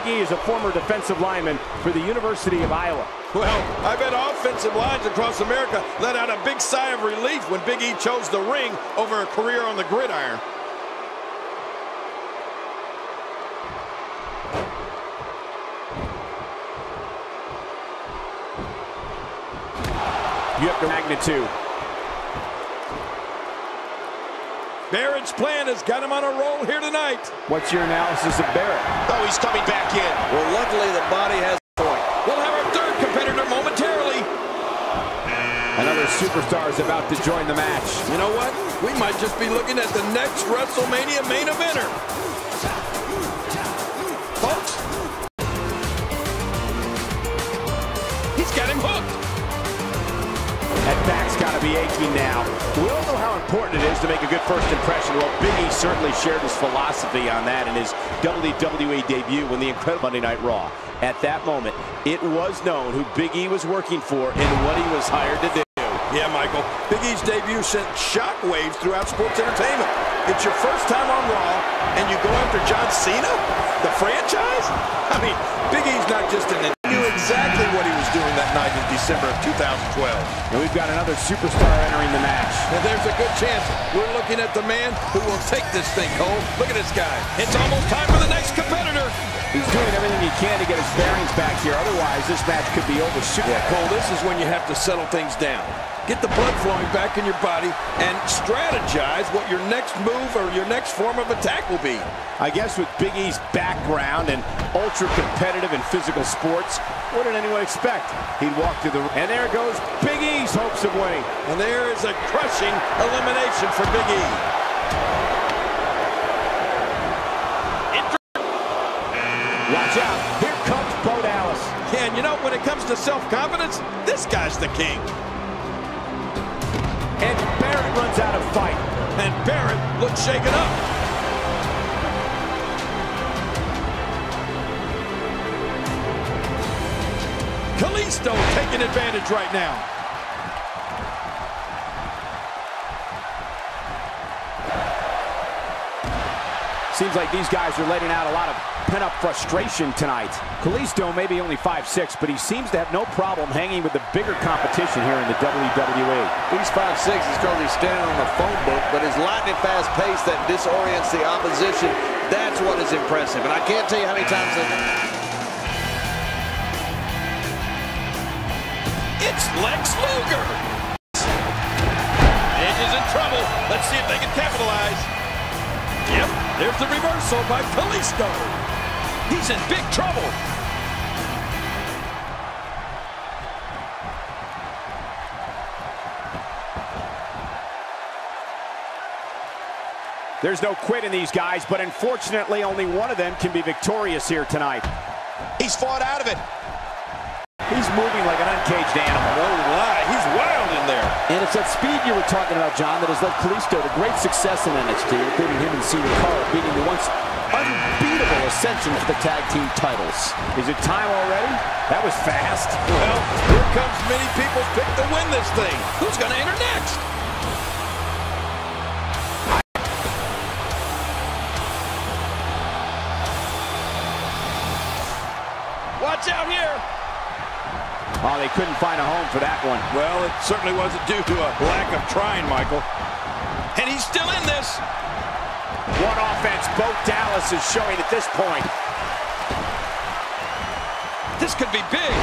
E is a former defensive lineman for the University of Iowa. Well, I bet offensive lines across America let out a big sigh of relief when Big E chose the ring over a career on the gridiron. You have the magnitude. Barrett's plan has got him on a roll here tonight. What's your analysis of Barrett? Oh, he's coming back in. Well, luckily the body has a point. We'll have our third competitor momentarily. Another superstar is about to join the match. You know what? We might just be looking at the next WrestleMania main eventer. Folks, he's got him hooked. That back's got to be aching now. We all know how important it is to make a good first impression. Well, Big E certainly shared his philosophy on that in his WWE debut when the incredible Monday Night Raw. At that moment, it was known who Big E was working for and what he was hired to do. Yeah, Michael, Big E's debut sent shockwaves throughout sports entertainment. It's your first time on Raw, and you go after John Cena? The franchise? I mean, Big E's not just an... He knew exactly what he was doing that night in December of 2012. And we've got another superstar entering the match. And there's a good chance we're looking at the man who will take this thing, Cole. Look at this guy. It's almost time for the next competitor. He's doing everything he can to get his bearings back here. Otherwise, this match could be over soon. Yeah, Cole, this is when you have to settle things down. Get the blood flowing back in your body and strategize what your next move or your next form of attack will be. I guess with Big E's background and ultra-competitive and physical sports, what did anyone expect? He'd walk through the... And there goes Big E's hopes of winning. And there is a crushing elimination for Big E. Watch out. Here comes Bo Dallas. Yeah, and you know, when it comes to self-confidence, this guy's the king. And Barrett runs out of fight. And Barrett looks shaken up. Kalisto taking advantage right now. Seems like these guys are letting out a lot of pent-up frustration tonight. Kalisto may be only 5'6", but he seems to have no problem hanging with the bigger competition here in the WWE. He's 5'6", he's currently standing on the phone book, but his lightning-fast pace that disorients the opposition, that's what is impressive. And I can't tell you how many times... It's Lex Luger! Edge is in trouble. Let's see if they can capitalize. Yep, there's the reversal by Kalisto. He's in big trouble. There's no quit in these guys, but unfortunately only one of them can be victorious here tonight. He's fought out of it. He's moving like an uncaged animal. No lie, he's wild in there. And it's that speed you were talking about, John, that has led Kalisto to great success in NXT, including him and Cena beating the once unbeatable Ascension for the tag team titles. Is it time already? That was fast. Well, here comes many people's pick to win this thing. Who's going to enter next? Watch out here. Oh, they couldn't find a home for that one. Well, it certainly wasn't due to a lack of trying, Michael. And he's still in this. What offense Bo Dallas is showing at this point. This could be big.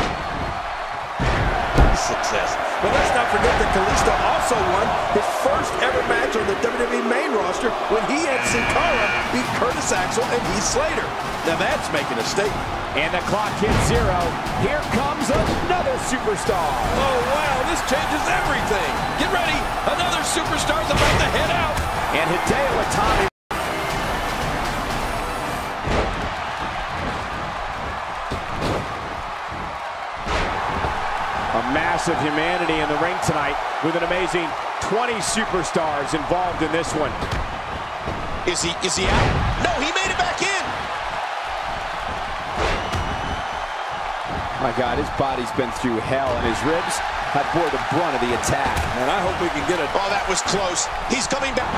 Success. But let's not forget that Kalisto also won his first ever match on the WWE main roster when he had Sin Cara beat Curtis Axel and Heath Slater. Now that's making a statement. And the clock hits 0. Here comes another superstar. Oh, wow, this changes everything. Get ready. Another superstar's about to head out. And Hideo Itami. A massive humanity in the ring tonight with an amazing 20 superstars involved in this one. Is he out? No, he made it back in. My God, his body's been through hell, and his ribs have bore the brunt of the attack. And I hope we can get it. Oh, that was close. He's coming back.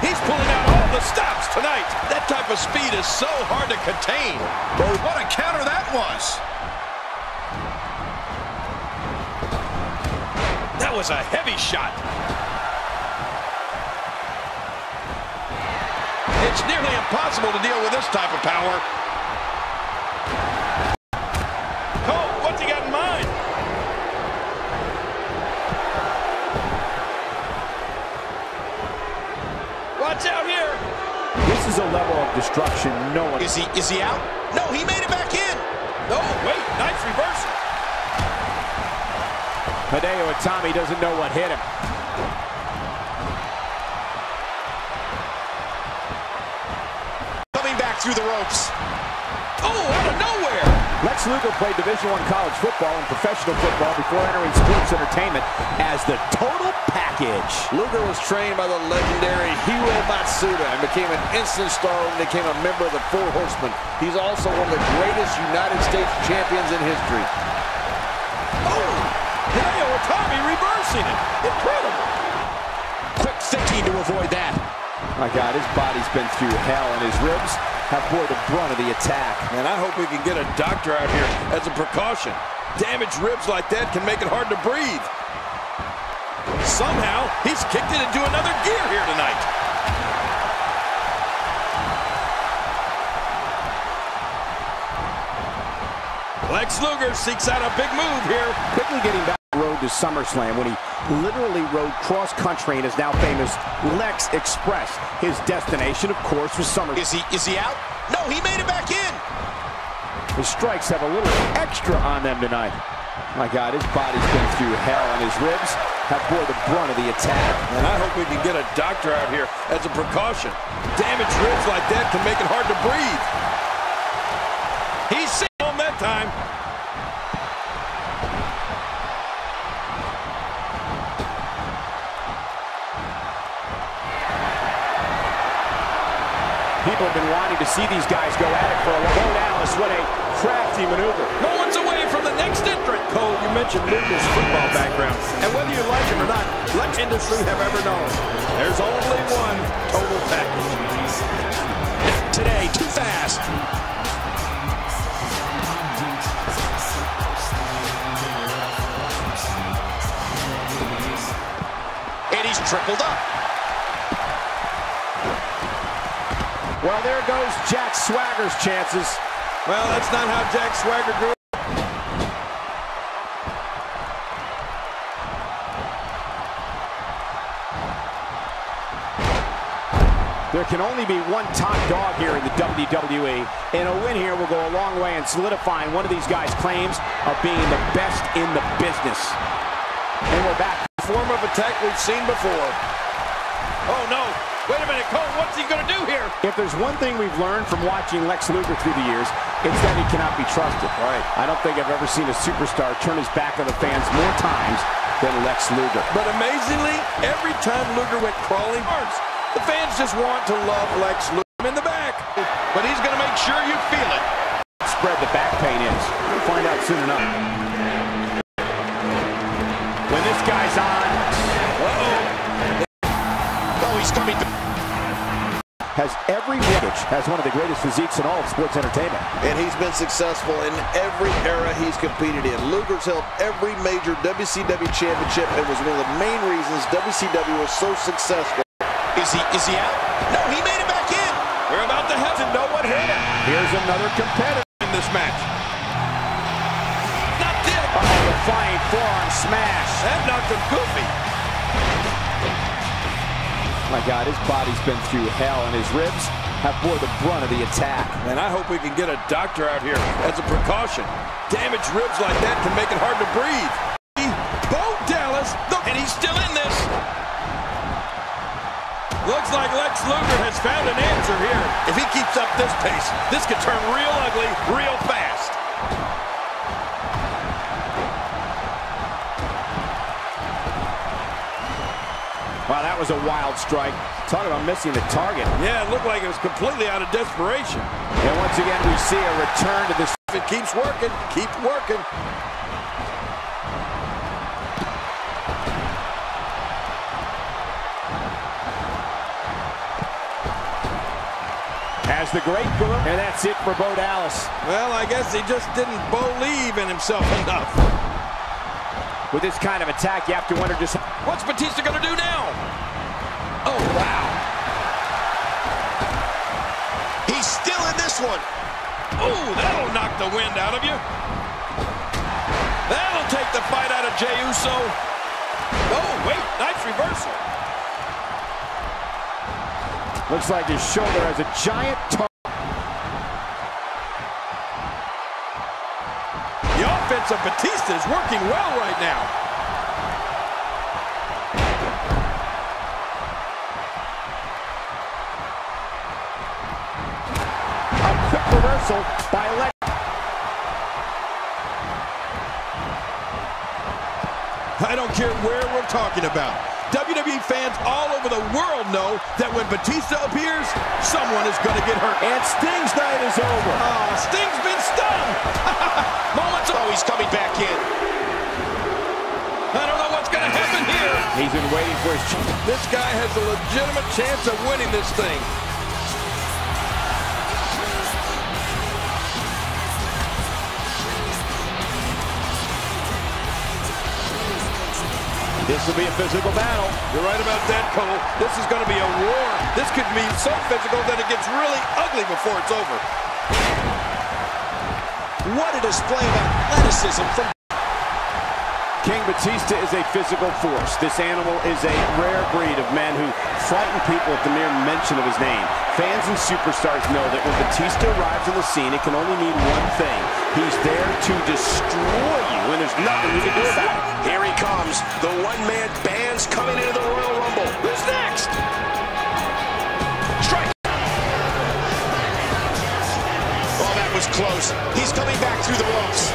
He's pulling out all the stops tonight. That type of speed is so hard to contain. But what a counter that was. That was a heavy shot. It's nearly impossible to deal with this type of power. Cole, what's he got in mind? Watch out here. This is a level of destruction no one... Is he out? No, he made it back in. No, wait, nice reversal. Hideo Itami doesn't know what hit him. Coming back through the ropes. Oh, out of nowhere. Lex Luger played Division I college football and professional football before entering sports entertainment as the total package. Luger was trained by the legendary Hiro Matsuda and became an instant star when he became a member of the Four Horsemen. He's also one of the greatest United States champions in history. Oh, Hideo Itami reversing it. Incredible. Quick thinking to avoid that. My God, his body's been through hell, and his ribs have bore the brunt of the attack. And I hope we can get a doctor out here as a precaution. Damaged ribs like that can make it hard to breathe. Somehow, he's kicked it into another gear here tonight. Lex Luger seeks out a big move here. Quickly getting back on the road to SummerSlam when he literally rode cross-country in his now famous Lex Express. His destination, of course, was SummerSlam. Is he out? No, he made it back in. His strikes have a little extra on them tonight. My God, his body's been through hell, and his ribs have bore the brunt of the attack. And I hope we can get a doctor out here as a precaution. Damaged ribs like that can make it hard to breathe. He's sitting home that time. People have been wanting to see these guys go at it for a long time. Dallas, what a crafty maneuver. No one's away from the next entrant. Cole, you mentioned Luger's football background. And whether you like him or not, Lex industry have ever known. There's only one total package. Today, too fast. And he's tripled up. Well, there goes Jack Swagger's chances. Well, that's not how Jack Swagger grew up. There can only be one top dog here in the WWE, and a win here will go a long way in solidifying one of these guys' claims of being the best in the business. And we're back. Form of attack we've seen before. Oh, no. Wait a minute, Cole, what's he going to do here? If there's one thing we've learned from watching Lex Luger through the years, it's that he cannot be trusted. Right. I don't think I've ever seen a superstar turn his back on the fans more times than Lex Luger. But amazingly, every time Luger went crawling, the fans just want to love Lex Luger in the back. But he's going to make sure you feel it. Spread the back pain is. We'll find out soon enough. When this guy's on... Oh, he's coming to... Has every package, has one of the greatest physiques in all of sports entertainment. And he's been successful in every era he's competed in. Luger's held every major WCW championship and was one of the main reasons WCW was so successful. Is he out? No, he made it back in. We're about to have to know what hit him. Here's another competitor in this match. Knocked in. Oh, the flying forearm smash. That knocked him goofy. My God, his body's been through hell, and his ribs have bore the brunt of the attack. And I hope we can get a doctor out here as a precaution. Damaged ribs like that can make it hard to breathe. Bo Dallas, and he's still in this. Looks like Lex Luger has found an answer here. If he keeps up this pace, this could turn real ugly real fast. Wow, that was a wild strike. Talk about missing the target. Yeah, it looked like it was completely out of desperation. And once again, we see a return to this. If it keeps working, keep working. as the great Guru. And that's it for Bo Dallas. Well, I guess he just didn't believe in himself enough. With this kind of attack, you have to wonder just what's Batista going to do now? Oh, wow. He's still in this one. Oh, that'll knock the wind out of you. That'll take the fight out of Jey Uso. Oh, wait, nice reversal. Looks like his shoulder has a giant target. The offense of Batista is working well right now. A quick reversal by Lex. I don't care where we're talking about. WWE fans all over the world know that when Batista appears, someone is going to get hurt. And Sting's night is over. Oh, Sting's been stung. Moments. Oh, he's coming back in. I don't know what's going to happen here. He's been waiting for his chance. This guy has a legitimate chance of winning this thing. This will be a physical battle. You're right about that, Cole. This is going to be a war. This could be so physical that it gets really ugly before it's over. What a display of athleticism from King Batista is a physical force. This animal is a rare breed of men who frighten people at the mere mention of his name. Fans and superstars know that when Batista arrives on the scene, it can only mean one thing. He's there to destroy you, and there's nothing you can do about it. Here he comes. The one-man band's coming into the Royal Rumble. Who's next? Strike. Oh, that was close. He's coming back through the ropes.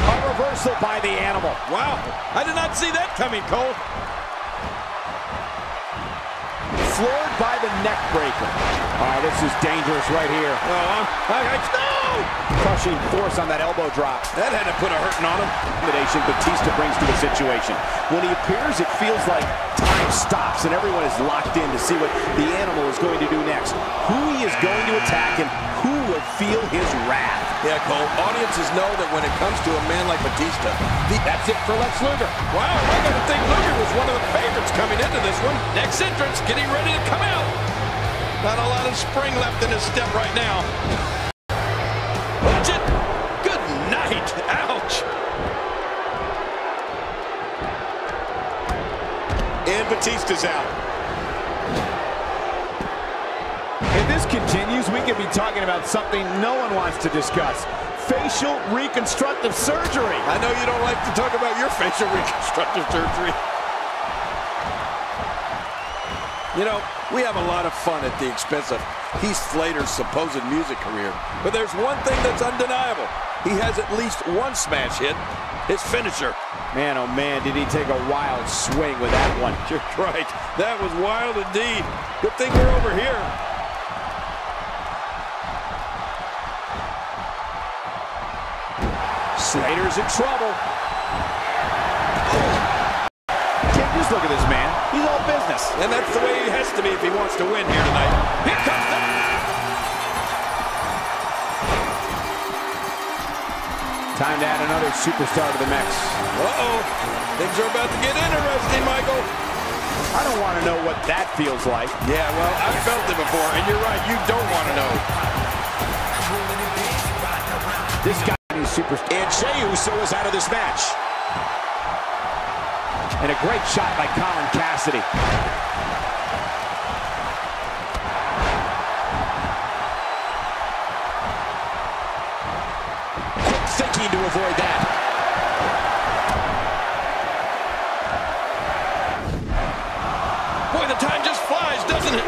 A reversal by the animal. Wow, I did not see that coming, Cole. Floored by the neck breaker. This is dangerous right here. No! Crushing force on that elbow drop. That had to put a hurting on him. Intimidation Batista brings to the situation. When he appears, it feels like time stops and everyone is locked in to see what the animal is going to do next. Who he is going to attack and who will feel his wrath. Yeah, Cole, audiences know that when it comes to a man like Batista, that's it for Lex Luger. Wow, I gotta think Luger was one of the favorites coming into this one. Next entrance, getting ready to come out. Not a lot of spring left in his step right now. Watch it. Good night. Ouch. And Batista's out. If this continues, we could be talking about something no one wants to discuss. Facial reconstructive surgery. I know you don't like to talk about your facial reconstructive surgery. You know, we have a lot of fun at the expense of Heath Slater's supposed music career. But there's one thing that's undeniable. He has at least one smash hit, his finisher. Man, oh man, did he take a wild swing with that one. You're right. That was wild indeed. Good thing we're over here. Slater's in trouble. Just look at this man. He's all business. And that's the way he has to be if he wants to win here tonight. Here comes the... Time to add another superstar to the mix. Uh-oh. Things are about to get interesting, Michael. I don't want to know what that feels like. Yeah, well, I've felt it before, and you're right, you don't want to know. This guy is superstar. And Jey Uso is out of this match. And a great shot by Colin Cassidy. Quick thinking to avoid that. Boy, the time just flies, doesn't it?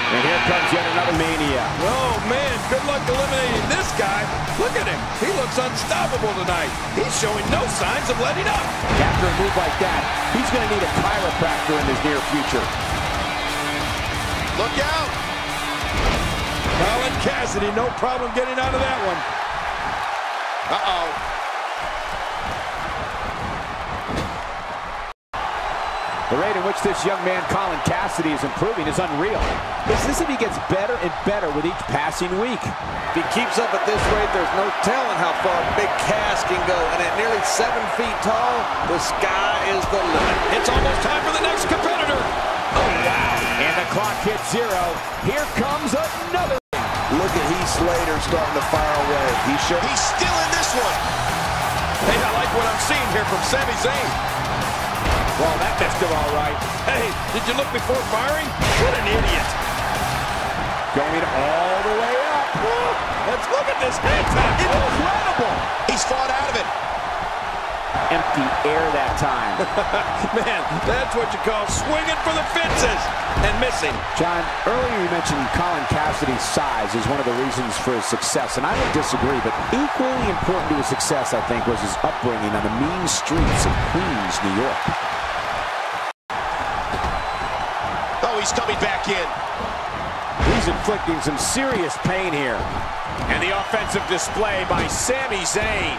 And here comes yet another mania. Oh, man, good luck eliminating this guy. Look at him. He looks unstoppable tonight. He's showing no signs of letting up. After a move like that, he's going to need a chiropractor in his near future. Look out. Colin Cassidy, no problem getting out of that one. Uh-oh. The rate in which this young man, Colin Cassidy, is improving is unreal. It's as if he gets better and better with each passing week. If he keeps up at this rate, there's no telling how far Big Cass can go. And at nearly 7 feet tall, the sky is the limit. It's almost time for the next competitor. Oh, wow. And the clock hits 0. Here comes another. Look at Heath Slater starting to fire away. He's still in this one. Hey, I like what I'm seeing here from Sami Zayn. Well, that missed him all right. Hey, did you look before firing? What an idiot. Going all the way up. Let's look at this head tap. Incredible. He's fought out of it. Empty air that time. Man, that's what you call swinging for the fences and missing. John, earlier you mentioned Colin Cassidy's size is one of the reasons for his success, and I don't disagree, but equally important to his success, I think, was his upbringing on the mean streets of Queens, New York. Oh, he's coming back in. He's inflicting some serious pain here. And the offensive display by Sami Zayn.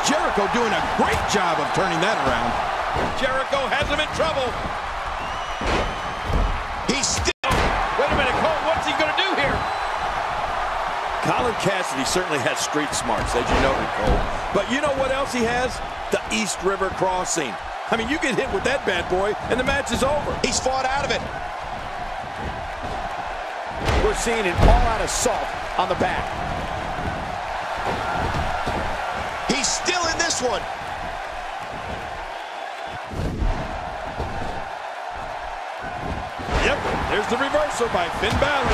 Jericho doing a great job of turning that around. Jericho has him in trouble. He's still... Wait a minute, Cole, what's he going to do here? Colin Cassidy certainly has street smarts, as you know, Cole. But you know what else he has? The East River Crossing. I mean, you get hit with that bad boy, and the match is over. He's fought out of it. We're seeing an all-out assault on the back. He's still in this one. Yep, there's the reversal by Finn Balor.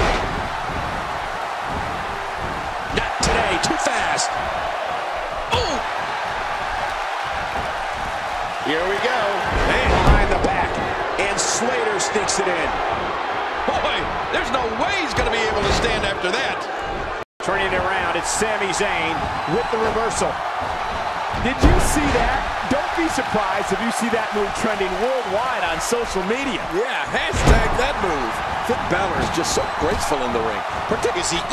Not today, too fast. Oh! Here we go. And behind the back. And Slater sneaks it in. Boy, there's no way he's going to be able to stand after that. Turning it around, it's Sami Zayn with the reversal. Did you see that? Don't be surprised if you see that move trending worldwide on social media. Yeah, hashtag that move. Finn Balor is just so graceful in the ring.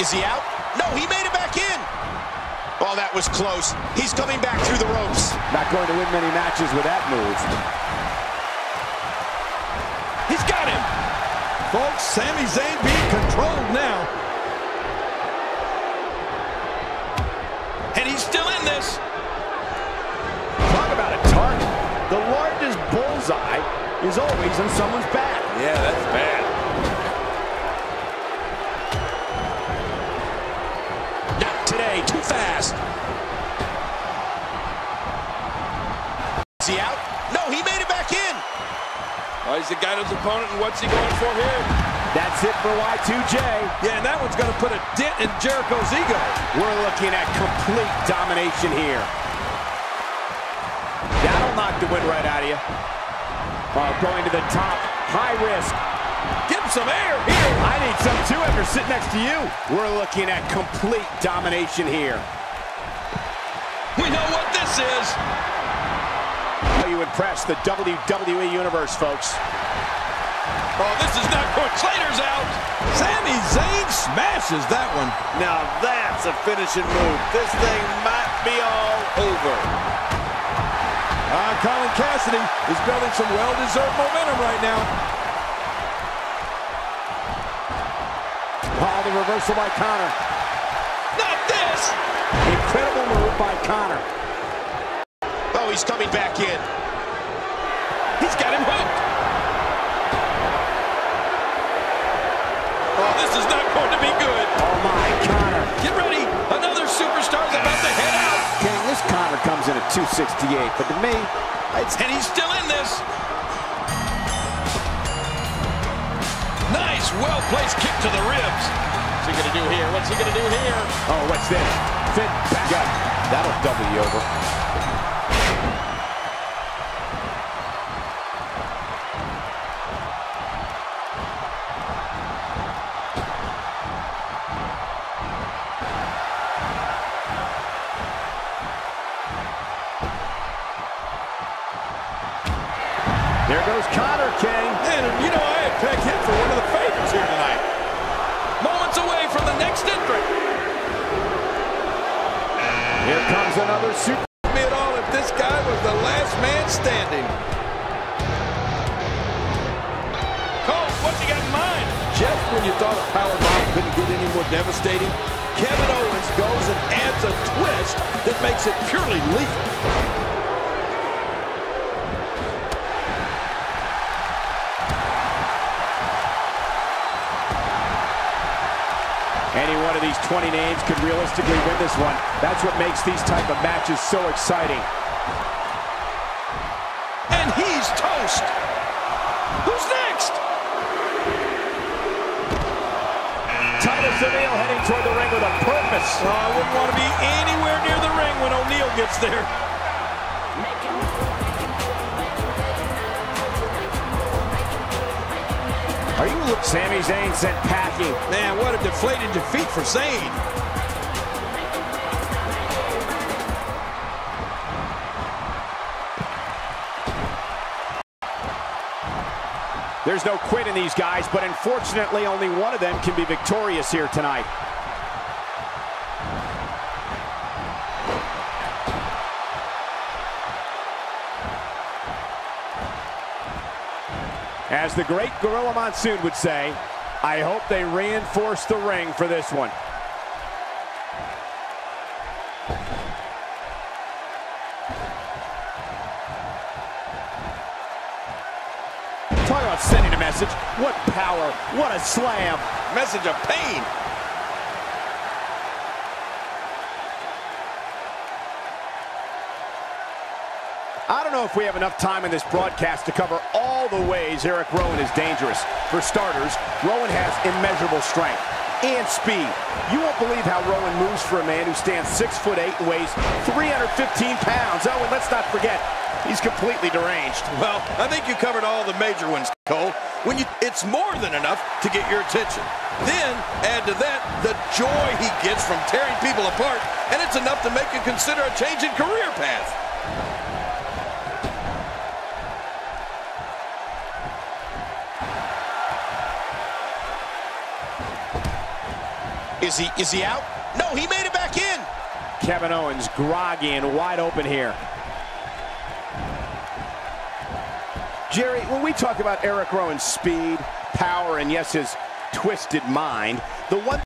Is he out? No, he made it back in. Oh, that was close. He's coming back through the ropes. Not going to win many matches with that move. He's got him. Folks, Sami Zayn being controlled now. And he's still in this. Talk about a target. The largest bullseye is always on someone's back. Yeah, that's bad. Not today, too fast. Is he out? No, he made it back in. Oh, he's got his opponent, and what's he going for here? That's it for Y2J. Yeah, and that one's going to put a dent in Jericho's ego. We're looking at complete domination here. That'll knock the wind right out of you. Oh, going to the top. High risk. Get him some air here. I need some too after sitting next to you. We're looking at complete domination here. We know what this is. How you impress the WWE Universe, folks. Oh, this is not good. Slater's out. Sami Zayn smashes that one. Now that's a finishing move. This thing might be all over. Colin Cassidy is building some well-deserved momentum right now. Oh, the reversal by Connor. Not this. Incredible move by Connor. Oh, he's coming back in. He's got him hooked. Oh, this is not going to be good. Oh, my, Connor. Get ready. Another superstar's about to head out. King, this Connor comes in at 268, but to me, and he's still in this. Nice, well-placed kick to the ribs. What's he going to do here? What's he going to do here? oh, what's this? Finn back up. That'll double you over. There goes Connor, King. Man, you know, I had pegged him for one of the favorites here tonight. Moments away from the next entrant. Here comes another super. Me at all if this guy was the last man standing. Cole, what you got in mind? Just when you thought a power bomb couldn't get any more devastating, Kevin Owens goes and adds a twist that makes it purely lethal. Any one of these 20 names could realistically win this one. That's what makes these type of matches so exciting. And he's toast. Who's next? Titus O'Neil heading toward the ring with a purpose. Oh, I wouldn't want to be anywhere near the ring when O'Neil gets there. Are you look? Sami Zayn sent packing. Man, what a deflated defeat for Zayn. There's no quit in these guys, but unfortunately only one of them can be victorious here tonight. As the great Gorilla Monsoon would say, I hope they reinforce the ring for this one. Talk about sending a message. What power, what a slam. Message of pain. I don't know if we have enough time in this broadcast to cover all the ways Eric Rowan is dangerous. For starters, Rowan has immeasurable strength and speed. You won't believe how Rowan moves for a man who stands 6'8" and weighs 315 pounds. Oh, and let's not forget, he's completely deranged. Well, I think you covered all the major ones, Cole. It's more than enough to get your attention. Then, add to that the joy he gets from tearing people apart, and it's enough to make you consider a change in career path. Is he out? No, he made it back in. Kevin Owens groggy and wide open here. Jerry, when we talk about Eric Rowan's speed, power, and yes, his twisted mind, the one...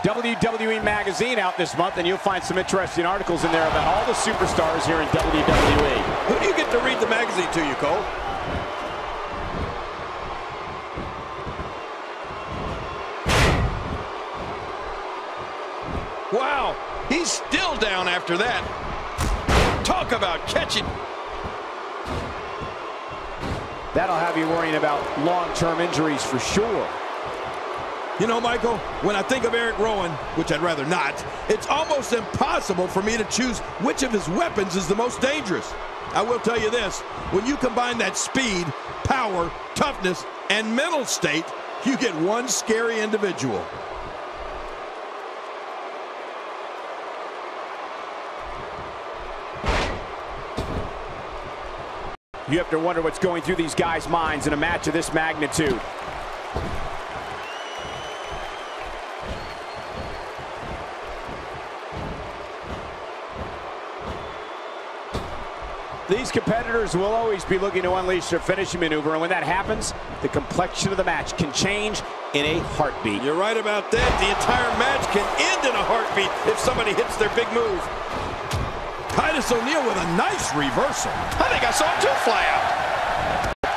WWE Magazine out this month, and you'll find some interesting articles in there about all the superstars here in WWE. Who do you get to read the magazine to you, Cole? Wow, he's still down after that. Talk about catching. That'll have you worrying about long-term injuries for sure. You know, Michael, when I think of Eric Rowan, which I'd rather not, it's almost impossible for me to choose which of his weapons is the most dangerous. I will tell you this, when you combine that speed, power, toughness, and mental state, you get one scary individual. You have to wonder what's going through these guys' minds in a match of this magnitude. These competitors will always be looking to unleash their finishing maneuver, and when that happens, the complexion of the match can change in a heartbeat. You're right about that. The entire match can end in a heartbeat if somebody hits their big move. Titus O'Neil with a nice reversal. I think I saw two fly out.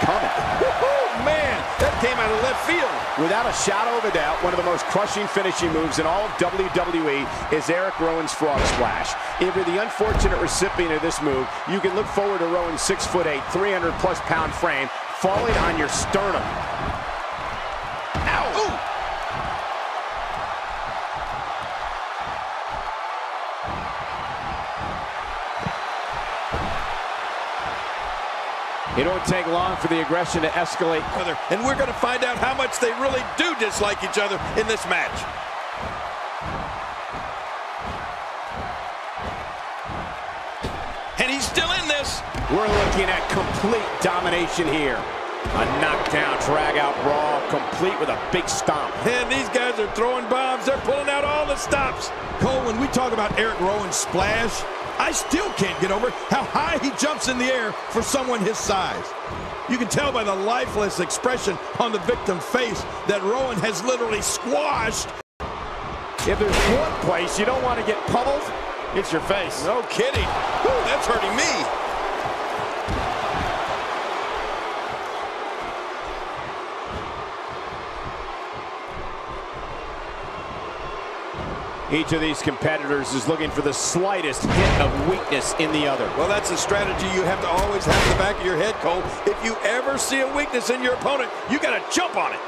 Coming. Woohoo, man, that came out of left field. Without a shadow of a doubt, one of the most crushing finishing moves in all of WWE is Eric Rowan's Frog Splash. If you're the unfortunate recipient of this move, you can look forward to Rowan's 6'8", 300+ pound frame falling on your sternum. Ow! Ooh. It won't take long for the aggression to escalate. And we're going to find out how much they really do dislike each other in this match. And he's still in this. We're looking at complete domination here. A knockdown, drag-out brawl, complete with a big stomp. And these guys are throwing bombs. They're pulling out all the stops. Cole, when we talk about Eric Rowan's splash, I still can't get over how high he jumps in the air for someone his size. You can tell by the lifeless expression on the victim's face that Rowan has literally squashed. If there's one place you don't want to get pummeled, it's your face. No kidding. Whew, that's hurting me. Each of these competitors is looking for the slightest hint of weakness in the other. Well, that's a strategy you have to always have in the back of your head, Cole. If you ever see a weakness in your opponent, you got to jump on it.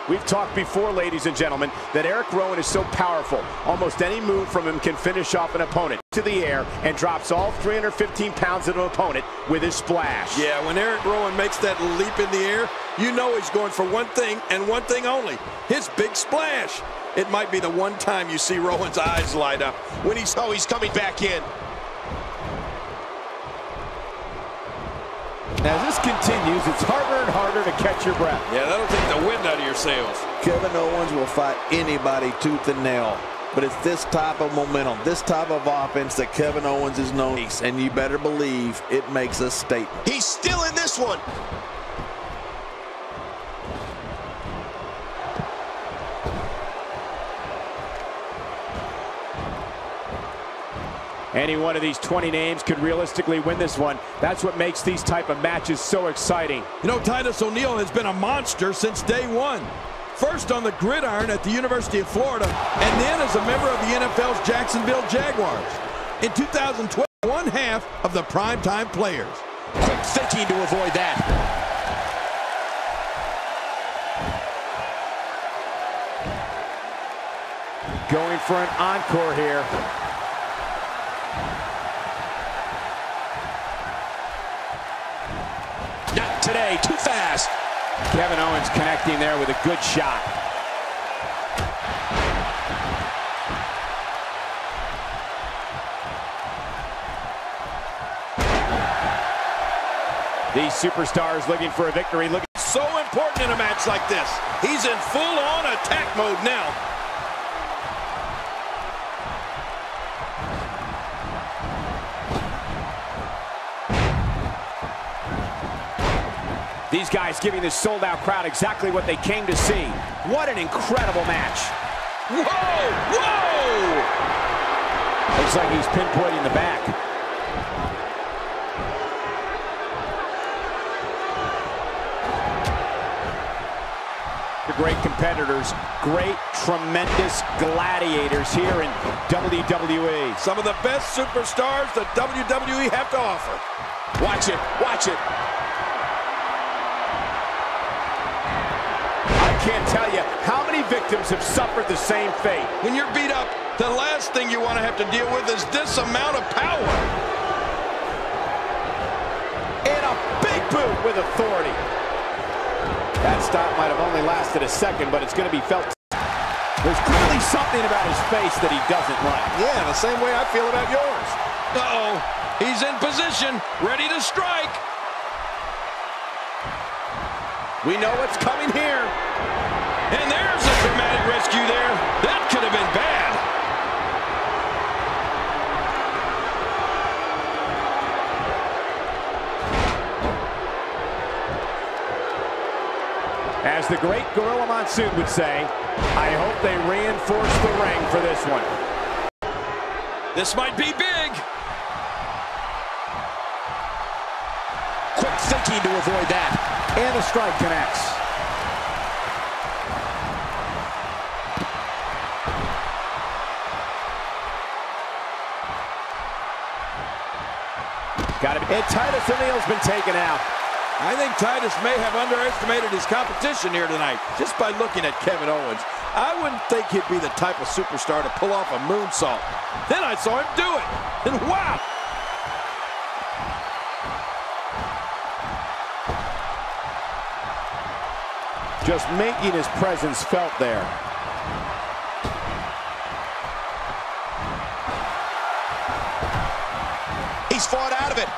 We've talked before, ladies and gentlemen, that Eric Rowan is so powerful. Almost any move from him can finish off an opponent to the air and drops all 315 pounds of an opponent with his splash. Yeah, when Eric Rowan makes that leap in the air, you know he's going for one thing and one thing only, his big splash. It might be the one time you see Rowan's eyes light up when he's coming back in. As this continues, it's harder and harder to catch your breath. Yeah, that'll take the wind out of your sails. Kevin Owens will fight anybody tooth and nail. But it's this type of momentum, this type of offense that Kevin Owens is known for. And you better believe it makes a statement. He's still in this one. Any one of these 20 names could realistically win this one. That's what makes these type of matches so exciting. You know, Titus O'Neil has been a monster since day one. First on the gridiron at the University of Florida, and then as a member of the NFL's Jacksonville Jaguars. In 2012, one half of the primetime players. Quick thinking to avoid that. Going for an encore here. Not today, too fast. Kevin Owens connecting there with a good shot. These superstars looking for a victory. Look, So important in a match like this. He's in full-on attack mode now. these guys giving this sold-out crowd exactly what they came to see. What an incredible match. Whoa! Whoa! Looks like he's pinpointing the back. Great competitors, great, tremendous gladiators here in WWE. Some of the best superstars that WWE have to offer. Watch it, watch it. I can't tell you how many victims have suffered the same fate. When you're beat up, the last thing you want to have to deal with is this amount of power. And a big boot with authority. That stop might have only lasted a second, but it's going to be felt. There's clearly something about his face that he doesn't like. Yeah, the same way I feel about yours. Uh-oh. He's in position, ready to strike. We know what's coming here. And there's a dramatic rescue there. That could have been bad. As the great Gorilla Monsoon would say, I hope they reinforce the ring for this one. This might be big. Quick thinking to avoid that. And a strike connects. Got it. And Titus O'Neil's been taken out. I think Titus may have underestimated his competition here tonight just by looking at Kevin Owens. I wouldn't think he'd be the type of superstar to pull off a moonsault. Then I saw him do it, and wow! Just making his presence felt there. He's fought out of it.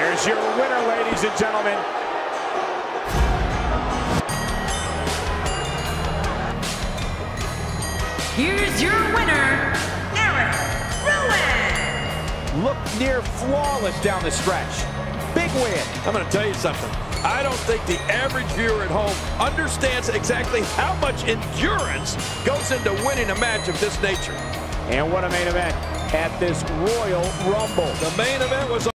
Here's your winner, ladies and gentlemen. Here's your winner, Eric Ruin. Looked near flawless down the stretch. Big win. I'm going to tell you something. I don't think the average viewer at home understands exactly how much endurance goes into winning a match of this nature. And what a main event at this Royal Rumble. The main event was